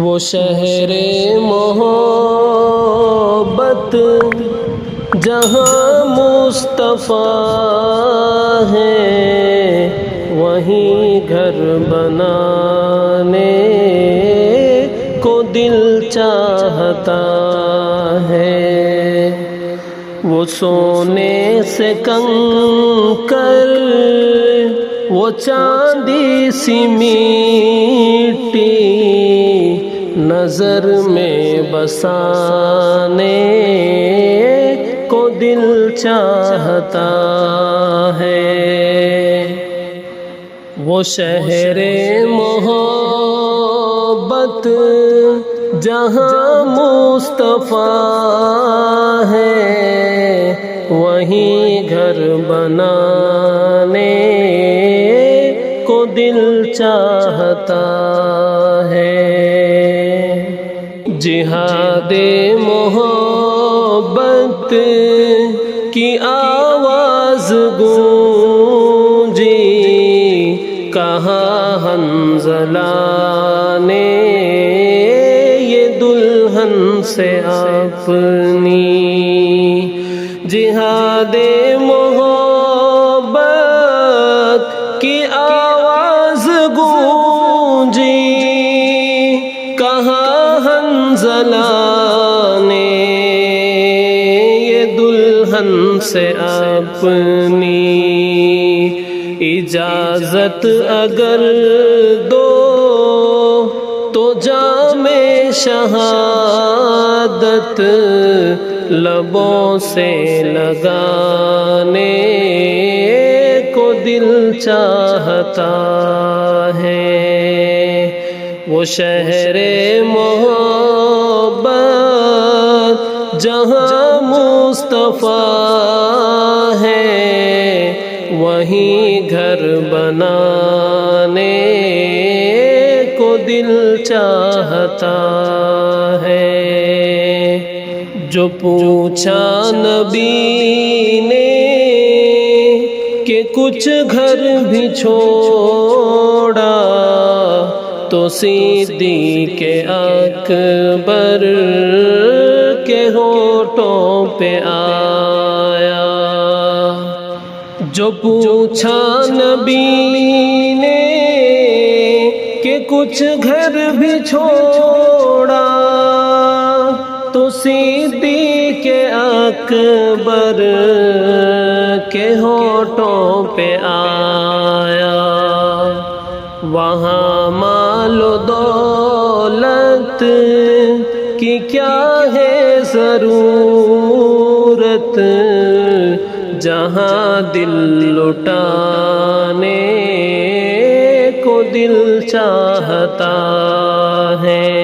وہ شہر محبت جہاں مصطفیٰ ہے، وہیں گھر بنانے کو دل چاہتا ہے۔ وہ سونے سے کنکر، وہ چاندی سی مٹی، نظر میں بسانے کو دل چاہتا ہے۔ وہ شہر محبت جہاں مصطفیٰ ہے، وہیں گھر بنانے کو دل چاہتا ہے۔ جہاد محبت کی آواز گونجی، کہاں حنظلہ نے یہ دلہن سے اپنی۔ جہاد محبت کی آواز گونجی، کہاں حنظلہ نے یہ دلہن سے اپنی۔ اجازت اگر دو تو جام شہادت لبوں سے لگانے کو دل چاہتا ہے۔ وہ شہر محبت جہاں مصطفیٰ ہے، وہیں گھر بنانے کو دل چاہتا ہے۔ جو پوچھا نبی نے کہ کچھ گھر بھی چھوڑا، تو صدیق اکبر کے ہونٹوں پہ آیا۔ جو پوچھا نبی نے کہ کچھ گھر بھی چھوڑا، تو صدیق اکبر کے ہونٹوں پہ آیا۔ وہاں مال و دولت کی کیا ہے ضرورت، جہاں دل لٹانے کو دل چاہتا ہے۔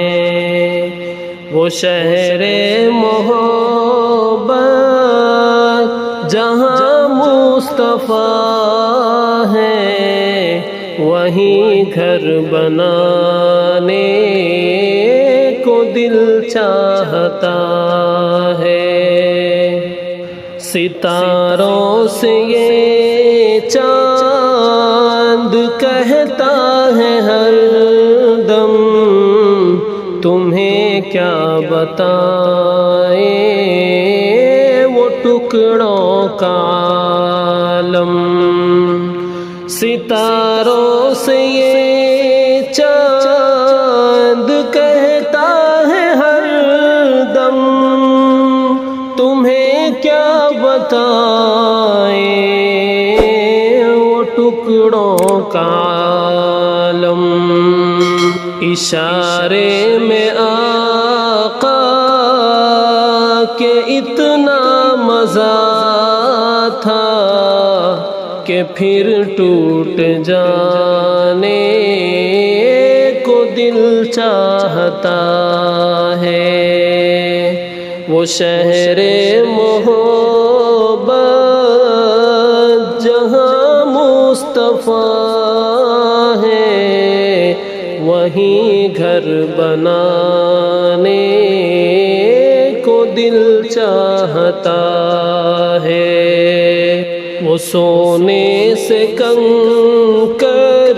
وہ شہر محبت جہاں مصطفیٰ ہے، وہیں گھر بنانے کو دل چاہتا ہے۔ ستاروں سے یہ چاند کہتا ہے ہر دم، تمہیں کیا بتائیں وہ ٹکڑوں کا عالم۔ ستاروں سے یہ چاند کہتا ہے ہر دم، تمہیں کیا بتائیں وہ ٹکڑوں کا عالم۔ اشارے میں آقا کے اتنا مزہ تھا کہ پھر ٹوٹ جانے کو دل چاہتا ہے۔ وہ شہر محبت جہاں مصطفیٰ ہے، وہیں گھر بنانے کو دل چاہتا ہے۔ وہ سونے سے کنکر،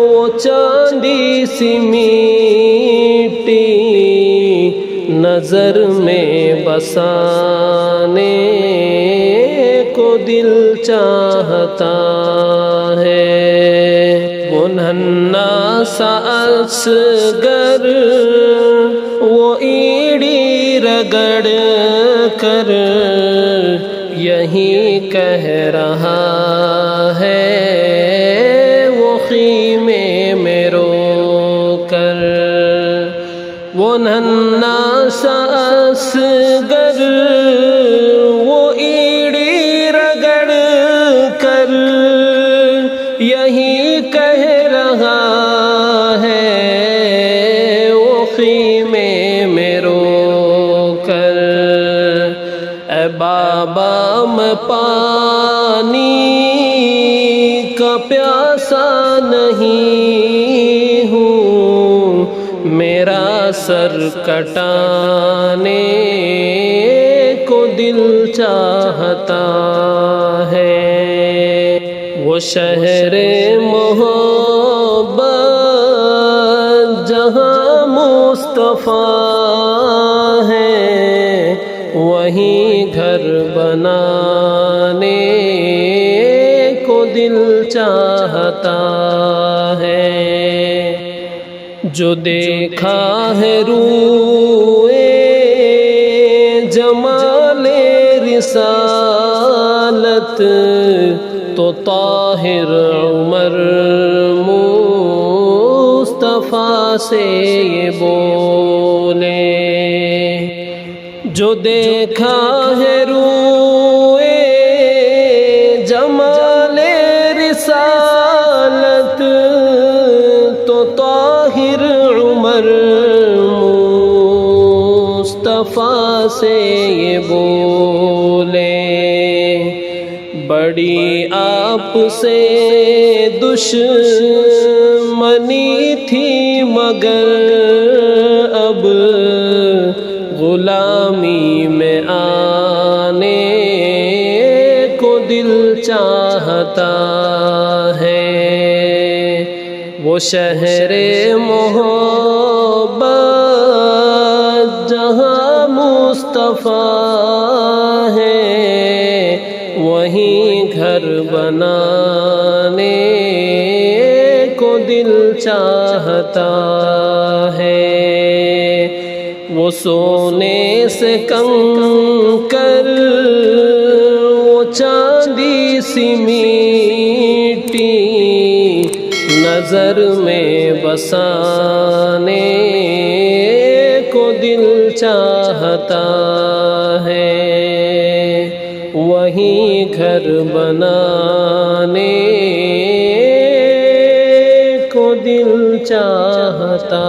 وہ چاندی سی مٹی، نظر میں بسانے کو دل چاہتا ہے۔ وہ ننھا سا اصغر وہ ایڑی رگڑ کر یہی کہہ رہا ہے، وہ خیمے میں رو کر۔ وہ ننھا سا اصغر وہ ایڑی رگڑ کر یہی کہہ رہا ہے، وہ خیمے میں رو کر۔ اے بابا میں پانی کا پیاسا نہیں ہوں، میرا سر کٹانے کو دل چاہتا ہے۔ وہ شہر محبت جہاں مصطفیٰ ہے، وہیں گھر بنانے کو دل چاہتا ہے۔ جو دیکھا ہے روئے جمال رسالت تو طاہر عمر مصطفیٰ سے یہ بولے۔ جو دیکھا ہے روئے جمال رسالت تو طاہر عمر مصطفیٰ سے یہ بولے۔ بڑی آپ سے دشمنی تھی مگر اب غلامی میں آنے کو دل چاہتا ہے۔ وہ شہر محبت جہاں مصطفیٰ ہے، وہیں گھر بنانے کو دل چاہتا ہے۔ وہ سونے سے کنکر وہ چاندی سی میٹی نظر میں بسانے کو دل چاہتا ہے، وہیں گھر بنانے کو دل چاہتا